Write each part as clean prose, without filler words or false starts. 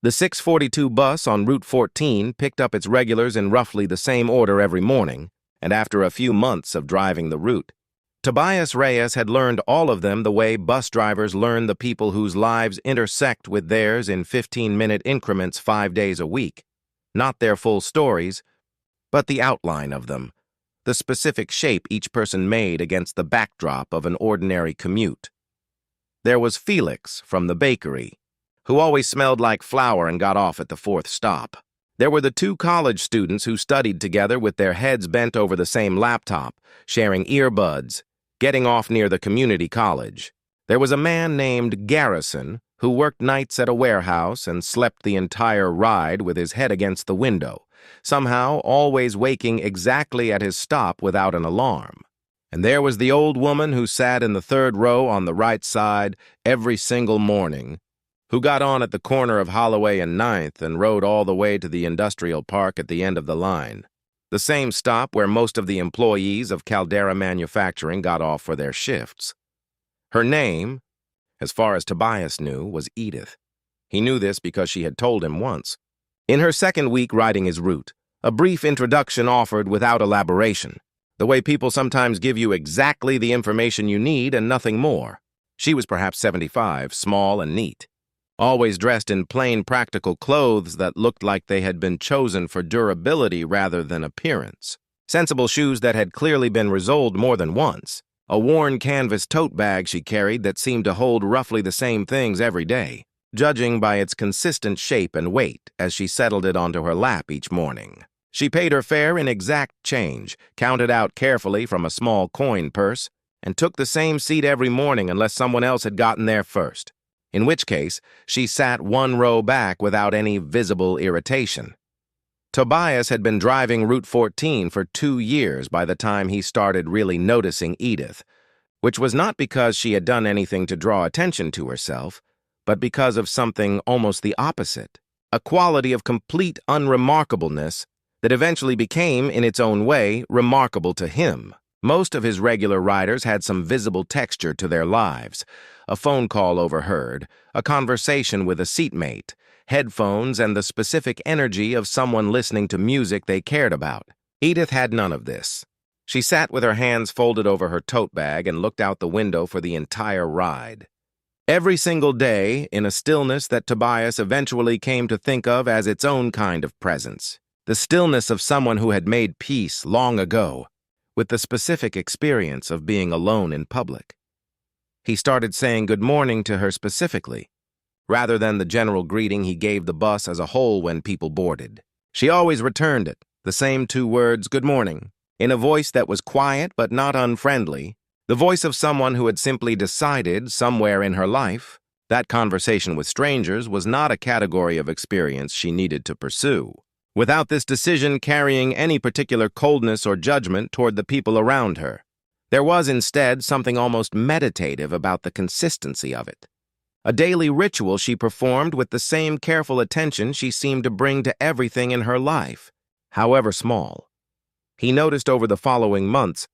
The 6:42 bus on Route 14 picked up its regulars in roughly the same order every morning, and after a few months of driving the route, Tobias Reyes had learned all of them the way bus drivers learn the people whose lives intersect with theirs in 15-minute increments 5 days a week. Not their full stories, but the outline of them, the specific shape each person made against the backdrop of an ordinary commute. There was Felix from the bakery, who always smelled like flour and got off at the fourth stop. There were the two college students who studied together with their heads bent over the same laptop, sharing earbuds, getting off near the community college. There was a man named Garrison who worked nights at a warehouse and slept the entire ride with his head against the window, somehow always waking exactly at his stop without an alarm. And there was the old woman who sat in the third row on the right side every single morning, who got on at the corner of Holloway and 9th and rode all the way to the industrial park at the end of the line, the same stop where most of the employees of Caldera Manufacturing got off for their shifts. Her name, as far as Tobias knew, was Edith. He knew this because she had told him once. In her second week riding his route, a brief introduction offered without elaboration, the way people sometimes give you exactly the information you need and nothing more. She was perhaps 75, small and neat, always dressed in plain practical clothes that looked like they had been chosen for durability rather than appearance. Sensible shoes that had clearly been resoled more than once. A worn canvas tote bag she carried that seemed to hold roughly the same things every day, judging by its consistent shape and weight as she settled it onto her lap each morning. She paid her fare in exact change, counted out carefully from a small coin purse, and took the same seat every morning unless someone else had gotten there first, in which case she sat one row back without any visible irritation. Tobias had been driving Route 14 for 2 years by the time he started really noticing Edith, which was not because she had done anything to draw attention to herself, but because of something almost the opposite, a quality of complete unremarkableness that eventually became, in its own way, remarkable to him. Most of his regular riders had some visible texture to their lives, a phone call overheard, a conversation with a seatmate, headphones, and the specific energy of someone listening to music they cared about. Edith had none of this. She sat with her hands folded over her tote bag and looked out the window for the entire ride. Every single day, in a stillness that Tobias eventually came to think of as its own kind of presence, the stillness of someone who had made peace long ago with the specific experience of being alone in public. He started saying good morning to her specifically, rather than the general greeting he gave the bus as a whole when people boarded. She always returned it, the same 2 words, good morning, in a voice that was quiet but not unfriendly, the voice of someone who had simply decided, somewhere in her life, that conversation with strangers was not a category of experience she needed to pursue, without this decision carrying any particular coldness or judgment toward the people around her. There was instead something almost meditative about the consistency of it. A daily ritual she performed with the same careful attention she seemed to bring to everything in her life, however small. He noticed over the following months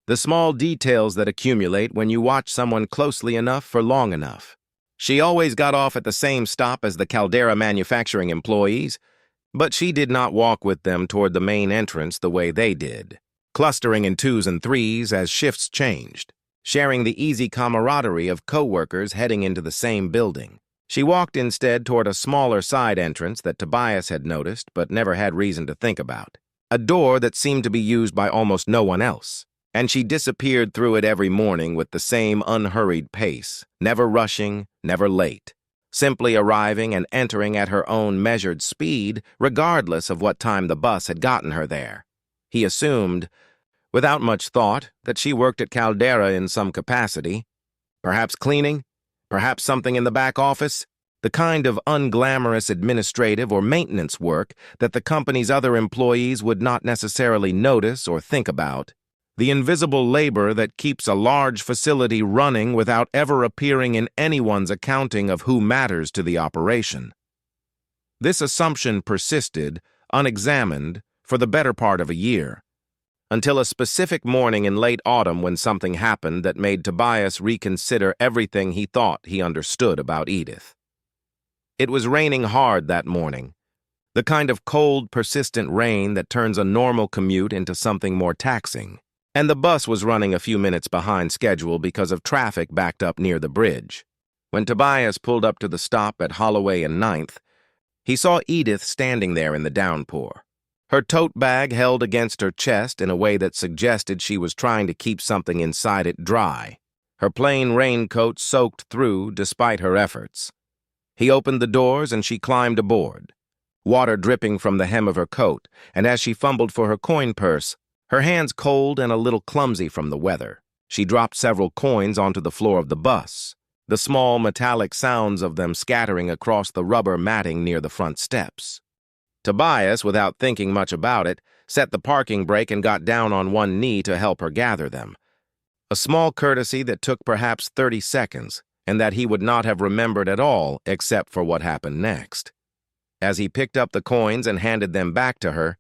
the small details that accumulate when you watch someone closely enough for long enough. She always got off at the same stop as the Caldera Manufacturing employees, but she did not walk with them toward the main entrance the way they did, clustering in 2s and 3s as shifts changed, sharing the easy camaraderie of co-workers heading into the same building. She walked instead toward a smaller side entrance that Tobias had noticed but never had reason to think about, a door that seemed to be used by almost no one else, and she disappeared through it every morning with the same unhurried pace, never rushing, never late, simply arriving and entering at her own measured speed regardless of what time the bus had gotten her there. He assumed, without much thought, that she worked at Caldera in some capacity, perhaps cleaning, perhaps something in the back office, the kind of unglamorous administrative or maintenance work that the company's other employees would not necessarily notice or think about, the invisible labor that keeps a large facility running without ever appearing in anyone's accounting of who matters to the operation. This assumption persisted, unexamined, for the better part of a year, until a specific morning in late autumn when something happened that made Tobias reconsider everything he thought he understood about Edith. It was raining hard that morning, the kind of cold, persistent rain that turns a normal commute into something more taxing. And the bus was running a few minutes behind schedule because of traffic backed up near the bridge. When Tobias pulled up to the stop at Holloway and Ninth, he saw Edith standing there in the downpour. Her tote bag held against her chest in a way that suggested she was trying to keep something inside it dry, her plain raincoat soaked through despite her efforts. He opened the doors and she climbed aboard, water dripping from the hem of her coat, and as she fumbled for her coin purse, her hands cold and a little clumsy from the weather, she dropped several coins onto the floor of the bus, the small metallic sounds of them scattering across the rubber matting near the front steps. Tobias, without thinking much about it, set the parking brake and got down on one knee to help her gather them. A small courtesy that took perhaps 30 seconds, and that he would not have remembered at all except for what happened next. As he picked up the coins and handed them back to her,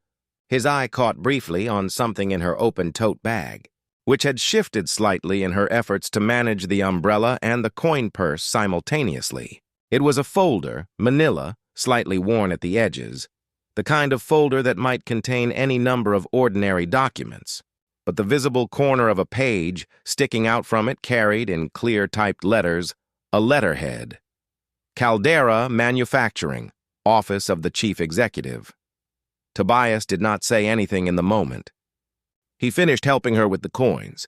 his eye caught briefly on something in her open tote bag, which had shifted slightly in her efforts to manage the umbrella and the coin purse simultaneously. It was a folder, manila, slightly worn at the edges, the kind of folder that might contain any number of ordinary documents, but the visible corner of a page sticking out from it carried in clear typed letters a letterhead. Caldera Manufacturing, Office of the Chief Executive. Tobias did not say anything in the moment. He finished helping her with the coins,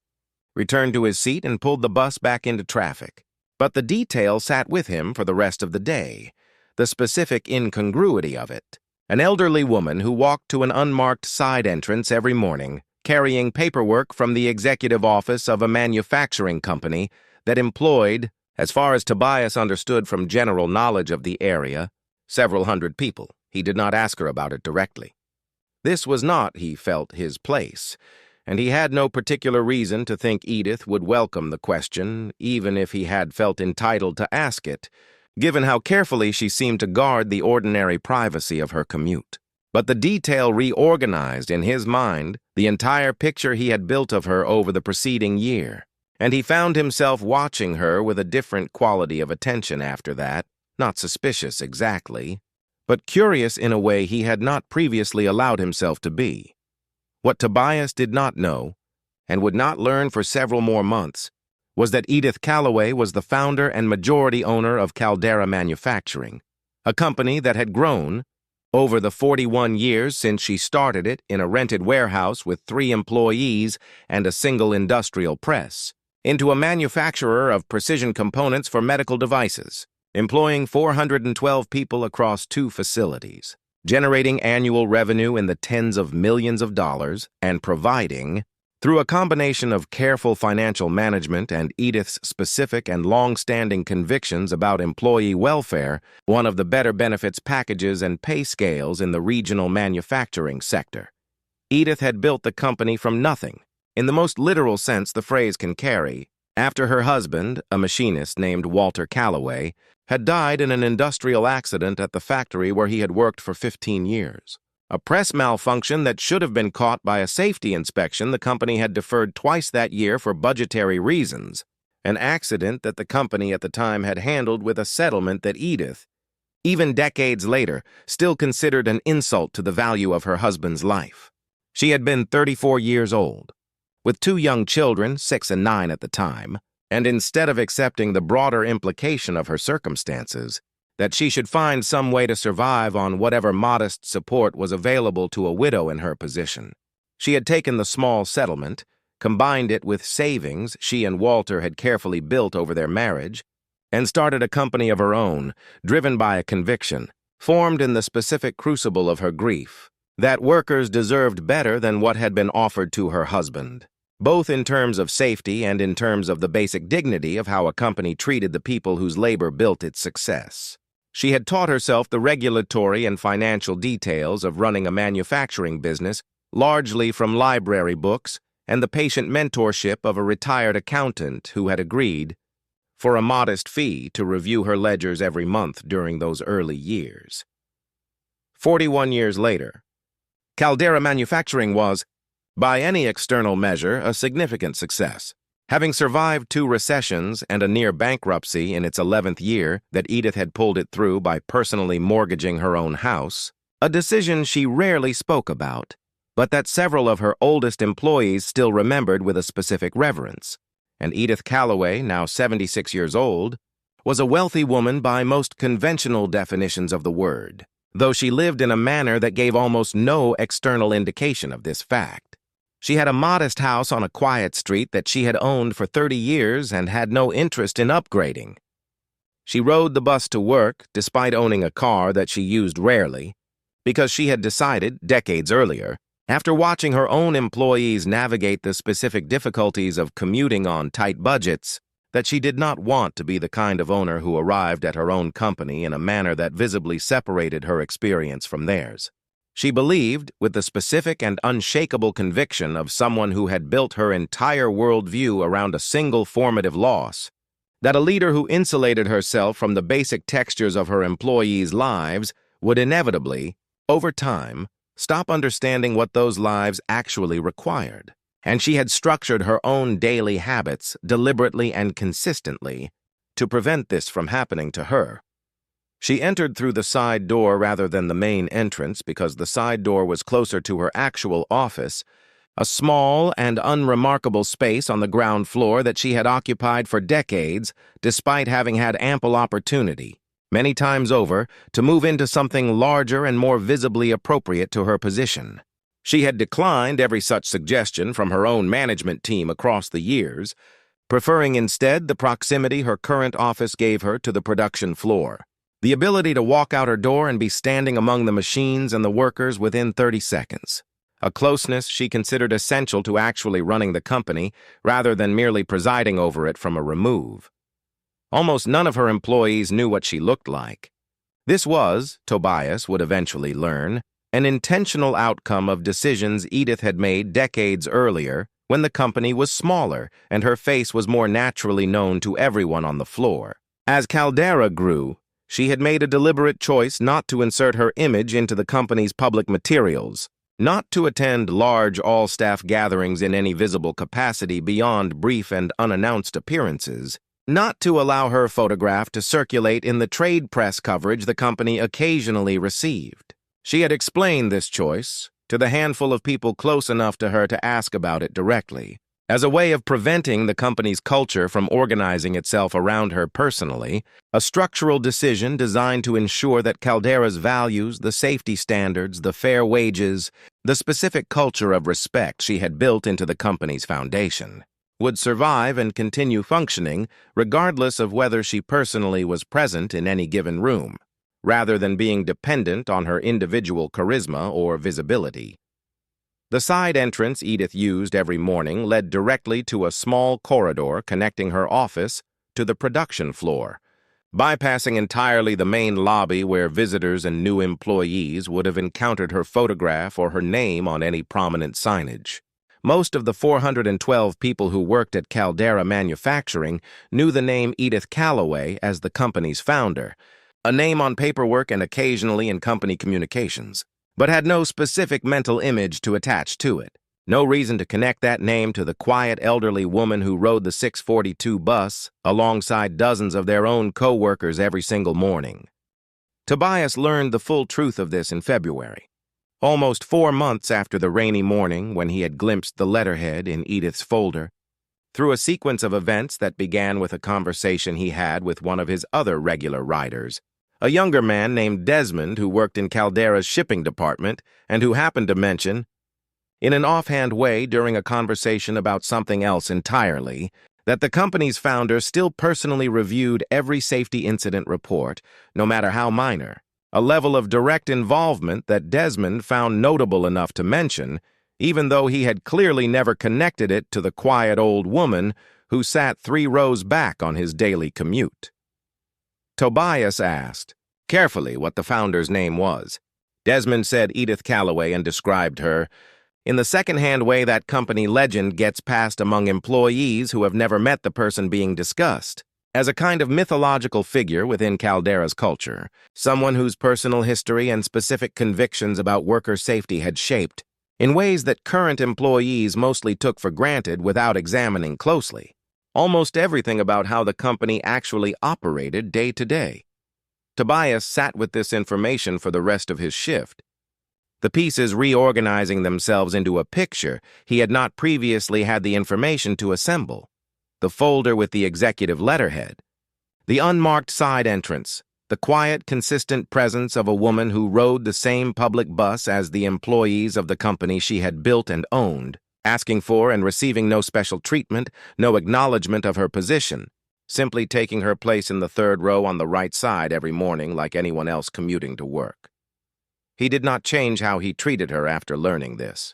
returned to his seat and pulled the bus back into traffic. But the detail sat with him for the rest of the day, the specific incongruity of it. An elderly woman who walked to an unmarked side entrance every morning, carrying paperwork from the executive office of a manufacturing company that employed, as far as Tobias understood from general knowledge of the area, several hundred people. He did not ask her about it directly. This was not, he felt, his place, and he had no particular reason to think Edith would welcome the question, even if he had felt entitled to ask it, given how carefully she seemed to guard the ordinary privacy of her commute. But the detail reorganized in his mind the entire picture he had built of her over the preceding year, and he found himself watching her with a different quality of attention after that, not suspicious exactly, but curious in a way he had not previously allowed himself to be. What Tobias did not know, and would not learn for several more months, was that Edith Calloway was the founder and majority owner of Caldera Manufacturing, a company that had grown, over the 41 years since she started it in a rented warehouse with 3 employees and a single industrial press, into a manufacturer of precision components for medical devices, employing 412 people across 2 facilities, generating annual revenue in the tens of millions of dollars, and providing, through a combination of careful financial management and Edith's specific and long-standing convictions about employee welfare, one of the better benefits packages and pay scales in the regional manufacturing sector. Edith had built the company from nothing, in the most literal sense the phrase can carry, after her husband, a machinist named Walter Calloway, had died in an industrial accident at the factory where he had worked for 15 years. A press malfunction that should have been caught by a safety inspection the company had deferred twice that year for budgetary reasons. An accident that the company at the time had handled with a settlement that Edith, even decades later, still considered an insult to the value of her husband's life. She had been 34 years old, with 2 young children, 6 and 9 at the time, and instead of accepting the broader implication of her circumstances, that she should find some way to survive on whatever modest support was available to a widow in her position, she had taken the small settlement, combined it with savings she and Walter had carefully built over their marriage, and started a company of her own, driven by a conviction, formed in the specific crucible of her grief, that workers deserved better than what had been offered to her husband, both in terms of safety and in terms of the basic dignity of how a company treated the people whose labor built its success. She had taught herself the regulatory and financial details of running a manufacturing business, largely from library books and the patient mentorship of a retired accountant who had agreed, for a modest fee, to review her ledgers every month during those early years. 41 years later, Caldera Manufacturing was, by any external measure, a significant success. Having survived 2 recessions and a near bankruptcy in its 11th year that Edith had pulled it through by personally mortgaging her own house, a decision she rarely spoke about, but that several of her oldest employees still remembered with a specific reverence. And Edith Calloway, now 76 years old, was a wealthy woman by most conventional definitions of the word, though she lived in a manner that gave almost no external indication of this fact. She had a modest house on a quiet street that she had owned for 30 years and had no interest in upgrading. She rode the bus to work, despite owning a car that she used rarely, because she had decided, decades earlier, after watching her own employees navigate the specific difficulties of commuting on tight budgets, that she did not want to be the kind of owner who arrived at her own company in a manner that visibly separated her experience from theirs. She believed, with the specific and unshakable conviction of someone who had built her entire worldview around a single formative loss, that a leader who insulated herself from the basic textures of her employees' lives would inevitably, over time, stop understanding what those lives actually required. And she had structured her own daily habits deliberately and consistently to prevent this from happening to her. She entered through the side door rather than the main entrance because the side door was closer to her actual office, a small and unremarkable space on the ground floor that she had occupied for decades despite having had ample opportunity, many times over, to move into something larger and more visibly appropriate to her position. She had declined every such suggestion from her own management team across the years, preferring instead the proximity her current office gave her to the production floor. The ability to walk out her door and be standing among the machines and the workers within 30 seconds. A closeness she considered essential to actually running the company rather than merely presiding over it from a remove. Almost none of her employees knew what she looked like. This was, Tobias would eventually learn, an intentional outcome of decisions Edith had made decades earlier when the company was smaller and her face was more naturally known to everyone on the floor. As Caldera grew, she had made a deliberate choice not to insert her image into the company's public materials, not to attend large all-staff gatherings in any visible capacity beyond brief and unannounced appearances, not to allow her photograph to circulate in the trade press coverage the company occasionally received. She had explained this choice to the handful of people close enough to her to ask about it directly, as a way of preventing the company's culture from organizing itself around her personally, a structural decision designed to ensure that Caldera's values, the safety standards, the fair wages, the specific culture of respect she had built into the company's foundation, would survive and continue functioning regardless of whether she personally was present in any given room, rather than being dependent on her individual charisma or visibility. The side entrance Edith used every morning led directly to a small corridor connecting her office to the production floor, bypassing entirely the main lobby where visitors and new employees would have encountered her photograph or her name on any prominent signage. Most of the 412 people who worked at Caldera Manufacturing knew the name Edith Calloway as the company's founder, a name on paperwork and occasionally in company communications, but had no specific mental image to attach to it. No reason to connect that name to the quiet elderly woman who rode the 642 bus alongside dozens of their own co-workers every single morning. Tobias learned the full truth of this in February, almost 4 months after the rainy morning when he had glimpsed the letterhead in Edith's folder, through a sequence of events that began with a conversation he had with one of his other regular riders, a younger man named Desmond who worked in Caldera's shipping department and who happened to mention, in an offhand way during a conversation about something else entirely, that the company's founder still personally reviewed every safety incident report, no matter how minor, a level of direct involvement that Desmond found notable enough to mention, even though he had clearly never connected it to the quiet old woman who sat 3 rows back on his daily commute. Tobias asked, carefully, what the founder's name was. Desmond said Edith Calloway and described her, in the second-hand way that company legend gets passed among employees who have never met the person being discussed, as a kind of mythological figure within Caldera's culture, someone whose personal history and specific convictions about worker safety had shaped, in ways that current employees mostly took for granted without examining closely. Almost everything about how the company actually operated day to day. Tobias sat with this information for the rest of his shift, the pieces reorganizing themselves into a picture he had not previously had the information to assemble. The folder with the executive letterhead, the unmarked side entrance, the quiet, consistent presence of a woman who rode the same public bus as the employees of the company she had built and owned, asking for and receiving no special treatment, no acknowledgement of her position, simply taking her place in the third row on the right side every morning like anyone else commuting to work. He did not change how he treated her after learning this.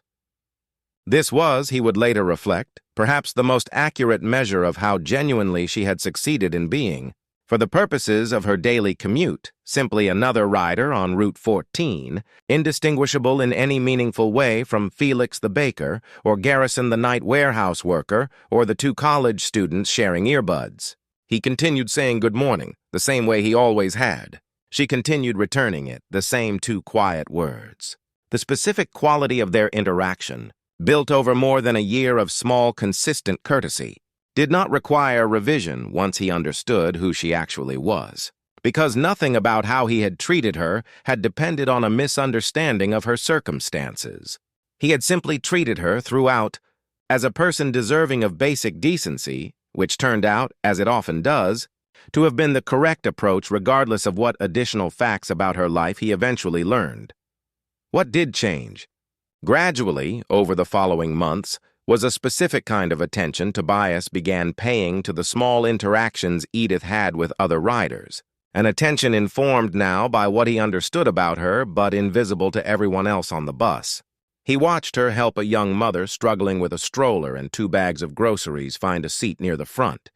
This was, he would later reflect, perhaps the most accurate measure of how genuinely she had succeeded in being, for the purposes of her daily commute, simply another rider on Route 14, indistinguishable in any meaningful way from Felix the baker, or Garrison the night warehouse worker, or the two college students sharing earbuds. He continued saying good morning, the same way he always had. She continued returning it, the same two quiet words. The specific quality of their interaction, built over more than a year of small, consistent courtesy, did not require revision once he understood who she actually was, because nothing about how he had treated her had depended on a misunderstanding of her circumstances. He had simply treated her throughout as a person deserving of basic decency, which turned out, as it often does, to have been the correct approach regardless of what additional facts about her life he eventually learned. What did change? Gradually, over the following months, was a specific kind of attention Tobias began paying to the small interactions Edith had with other riders, an attention informed now by what he understood about her but invisible to everyone else on the bus. He watched her help a young mother struggling with a stroller and 2 bags of groceries find a seat near the front,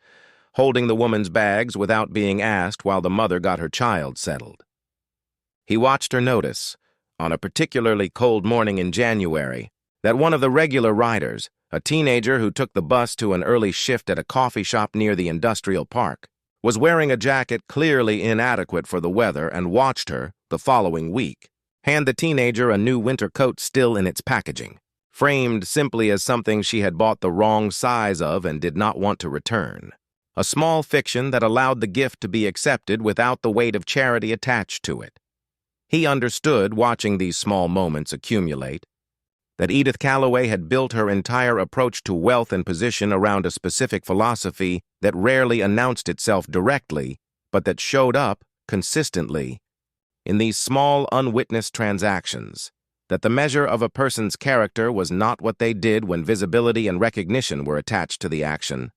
holding the woman's bags without being asked while the mother got her child settled. He watched her notice, on a particularly cold morning in January, that one of the regular riders, a teenager who took the bus to an early shift at a coffee shop near the industrial park, was wearing a jacket clearly inadequate for the weather and watched her, the following week, hand the teenager a new winter coat still in its packaging, framed simply as something she had bought the wrong size of and did not want to return. A small fiction that allowed the gift to be accepted without the weight of charity attached to it. He understood, watching these small moments accumulate, that Edith Calloway had built her entire approach to wealth and position around a specific philosophy that rarely announced itself directly, but that showed up, consistently, in these small, unwitnessed transactions, that the measure of a person's character was not what they did when visibility and recognition were attached to the action,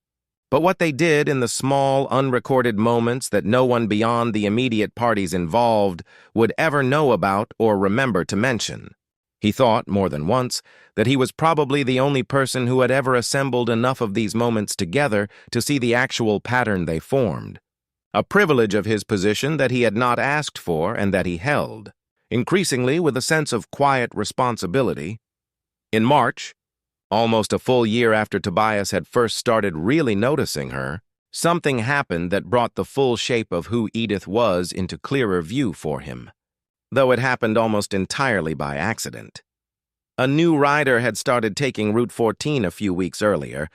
but what they did in the small, unrecorded moments that no one beyond the immediate parties involved would ever know about or remember to mention. He thought, more than once, that he was probably the only person who had ever assembled enough of these moments together to see the actual pattern they formed. A privilege of his position that he had not asked for and that he held, increasingly with a sense of quiet responsibility. In March, almost a full year after Tobias had first started really noticing her, something happened that brought the full shape of who Edith was into clearer view for him, though it happened almost entirely by accident. A new rider had started taking Route 14 a few weeks earlier,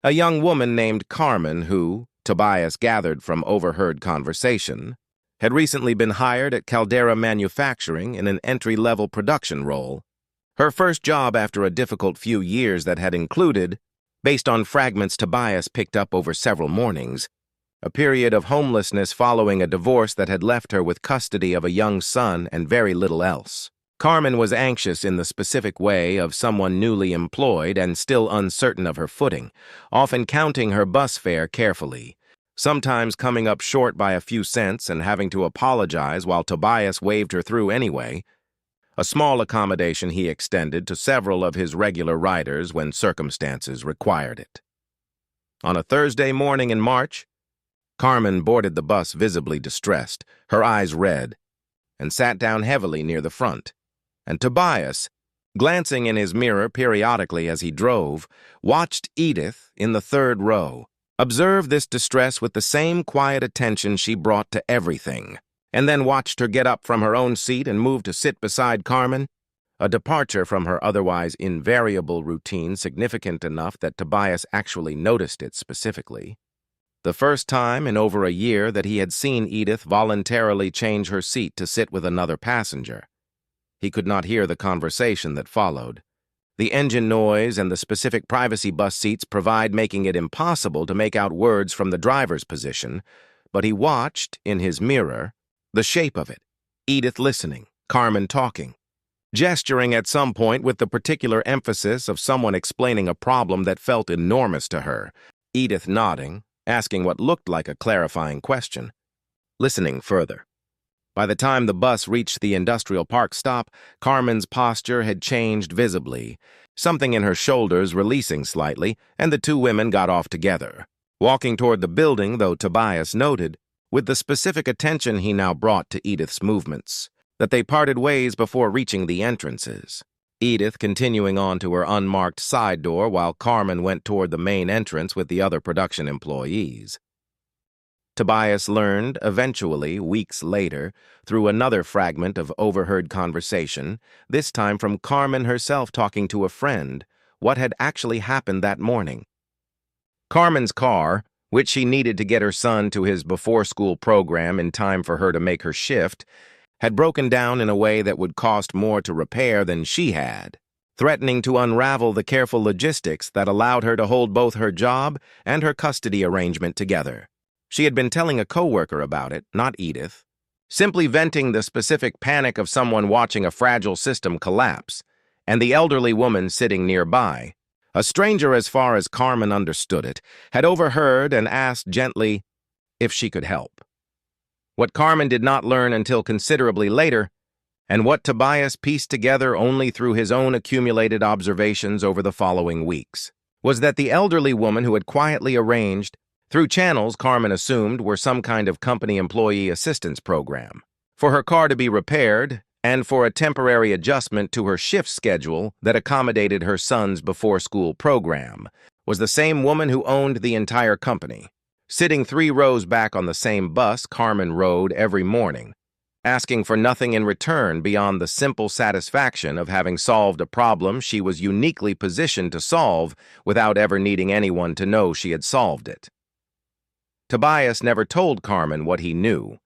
a young woman named Carmen who, Tobias gathered from overheard conversation, had recently been hired at Caldera Manufacturing in an entry-level production role. Her first job after a difficult few years that had included, based on fragments Tobias picked up over several mornings, a period of homelessness following a divorce that had left her with custody of a young son and very little else. Carmen was anxious in the specific way of someone newly employed and still uncertain of her footing, often counting her bus fare carefully, sometimes coming up short by a few cents and having to apologize while Tobias waved her through anyway, a small accommodation he extended to several of his regular riders when circumstances required it. On a Thursday morning in March, Carmen boarded the bus visibly distressed, her eyes red, and sat down heavily near the front. And Tobias, glancing in his mirror periodically as he drove, watched Edith in the third row, observe this distress with the same quiet attention she brought to everything, and then watched her get up from her own seat and move to sit beside Carmen, a departure from her otherwise invariable routine significant enough that Tobias actually noticed it specifically. The first time in over a year that he had seen Edith voluntarily change her seat to sit with another passenger. He could not hear the conversation that followed. The engine noise and the specific privacy bus seats provide making it impossible to make out words from the driver's position, but he watched, in his mirror, the shape of it. Edith listening, Carmen talking, gesturing at some point with the particular emphasis of someone explaining a problem that felt enormous to her, Edith nodding, asking what looked like a clarifying question, listening further. By the time the bus reached the industrial park stop, Carmen's posture had changed visibly, something in her shoulders releasing slightly, and the two women got off together, walking toward the building, though Tobias noted, with the specific attention he now brought to Edith's movements, that they parted ways before reaching the entrances. Edith continuing on to her unmarked side door while Carmen went toward the main entrance with the other production employees. Tobias learned, eventually, weeks later, through another fragment of overheard conversation, this time from Carmen herself talking to a friend, what had actually happened that morning. Carmen's car, which she needed to get her son to his before-school program in time for her to make her shift, had broken down in a way that would cost more to repair than she had, threatening to unravel the careful logistics that allowed her to hold both her job and her custody arrangement together. She had been telling a coworker about it, not Edith, simply venting the specific panic of someone watching a fragile system collapse, and the elderly woman sitting nearby, a stranger as far as Carmen understood it, had overheard and asked gently if she could help. What Carmen did not learn until considerably later, and what Tobias pieced together only through his own accumulated observations over the following weeks, was that the elderly woman who had quietly arranged, through channels Carmen assumed were some kind of company employee assistance program, for her car to be repaired and for a temporary adjustment to her shift schedule that accommodated her son's before-school program, was the same woman who owned the entire company, sitting 3 rows back on the same bus Carmen rode every morning, asking for nothing in return beyond the simple satisfaction of having solved a problem she was uniquely positioned to solve without ever needing anyone to know she had solved it. Tobias never told Carmen what he knew,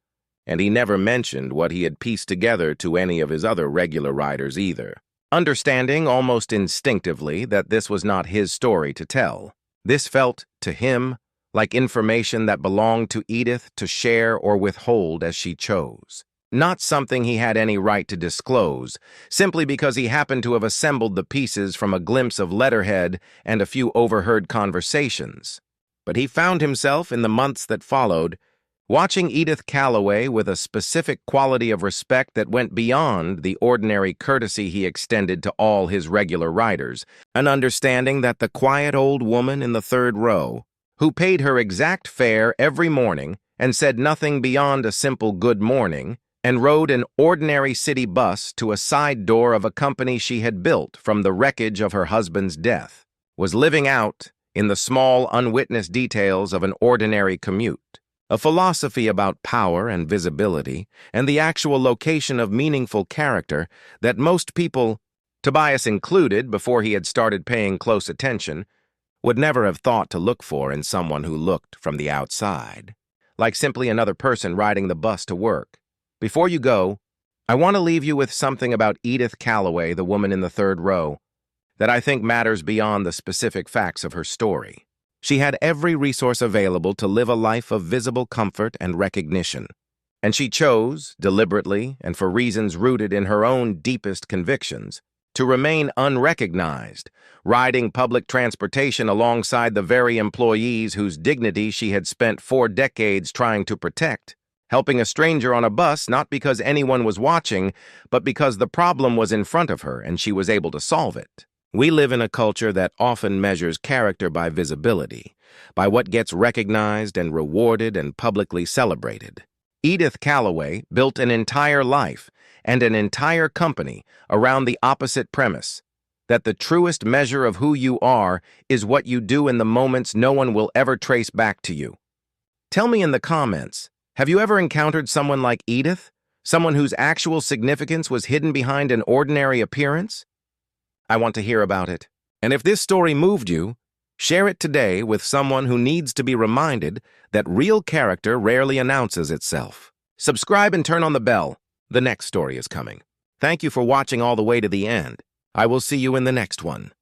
and he never mentioned what he had pieced together to any of his other regular riders either, understanding almost instinctively that this was not his story to tell. This felt, to him, like information that belonged to Edith to share or withhold as she chose. Not something he had any right to disclose, simply because he happened to have assembled the pieces from a glimpse of letterhead and a few overheard conversations. But he found himself, in the months that followed, watching Edith Calloway with a specific quality of respect that went beyond the ordinary courtesy he extended to all his regular riders, an understanding that the quiet old woman in the 3rd row, who paid her exact fare every morning and said nothing beyond a simple good morning, and rode an ordinary city bus to a side door of a company she had built from the wreckage of her husband's death, was living out, in the small, unwitnessed details of an ordinary commute, a philosophy about power and visibility and the actual location of meaningful character that most people, Tobias included before he had started paying close attention, would never have thought to look for in someone who looked from the outside, like simply another person riding the bus to work. Before you go, I want to leave you with something about Edith Calloway, the woman in the 3rd row, that I think matters beyond the specific facts of her story. She had every resource available to live a life of visible comfort and recognition, and she chose, deliberately and for reasons rooted in her own deepest convictions, to remain unrecognized, riding public transportation alongside the very employees whose dignity she had spent 4 decades trying to protect, helping a stranger on a bus not because anyone was watching, but because the problem was in front of her and she was able to solve it. We live in a culture that often measures character by visibility, by what gets recognized and rewarded and publicly celebrated. Edith Calloway built an entire life and an entire company around the opposite premise, that the truest measure of who you are is what you do in the moments no one will ever trace back to you. Tell me in the comments, have you ever encountered someone like Edith? Someone whose actual significance was hidden behind an ordinary appearance? I want to hear about it. And if this story moved you, share it today with someone who needs to be reminded that real character rarely announces itself. Subscribe and turn on the bell. The next story is coming. Thank you for watching all the way to the end. I will see you in the next one.